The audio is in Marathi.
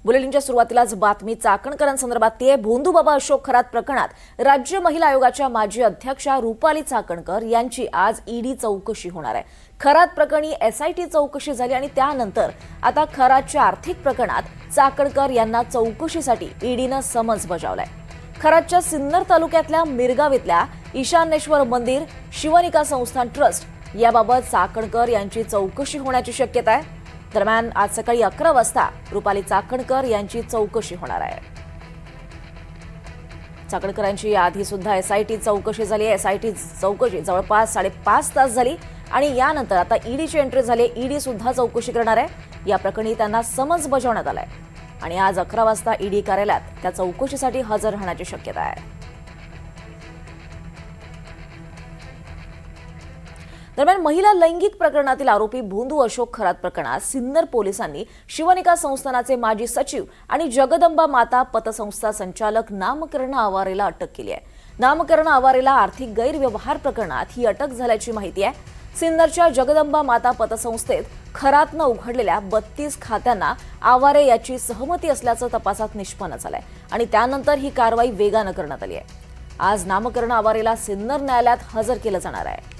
बुलेटिनच्या सुरुवातीलाच बातमी चाकणकरांसंदर्भात आहे। भोंदूबाबा अशोक खरात प्रकरणात राज्य महिला आयोगाच्या माजी अध्यक्षा रुपाली चाकणकर यांची आज ईडी चौकशी होणार आहे। खरात प्रकरणी एसआयटी चौकशी झाली आणि त्यानंतर आता खरातच्या आर्थिक प्रकरणात चाकणकर यांना चौकशीसाठी ईडीनं समन्स बजावलाय। खरातच्या सिन्नर तालुक्यातल्या मिरगाव इथल्या ईशानेश्वर मंदिर शिवनिका संस्थान ट्रस्ट याबाबत चाकणकर यांची चौकशी होण्याची शक्यता आहे। दरम्यान आज सकाळी 11 वाजता रुपाली चाकणकर यांची चौकशी होणार आहे। चाकणकरांची आधी सुद्धा एसआयटी चौकशी झाली आहे। एसआयटी चौकशी जवळपास 5.5 तास झाली आणि यानंतर आता ईडीची एंट्री झाली। ईडी सुद्धा चौकशी करणार आहे। या प्रकरणी त्यांना समन्स बजावण्यात आलाय आणि आज 11 वाजता ईडी कार्यालयात त्या चौकशीसाठी हजर राहण्याची शक्यता आहे। दरम्यान महिला लैंगिक प्रकरणातील आरोपी भोंदू अशोक खरात प्रकरणात सिन्नर पोलिसांनी शिवनिका संस्थानाचे माजी सचिव आणि जगदंबा माता पतसंस्था संचालक नामकर्ण आवारेला अटक केली आहे। नामकर्ण आवारेला आर्थिक गैरव्यवहार प्रकरणात ही अटक झाल्याची माहिती आहे। सिन्नरच्या जगदंबा माता पतसंस्थेत खरातनं उघडलेल्या 32 खात्यांना आवारे याची सहमती असल्याचं तपासात निष्पन्न झालंय आणि त्यानंतर ही कारवाई वेगानं करण्यात आली आहे। आज नामकर्ण आवारेला सिन्नर न्यायालयात हजर केलं जाणार आहे।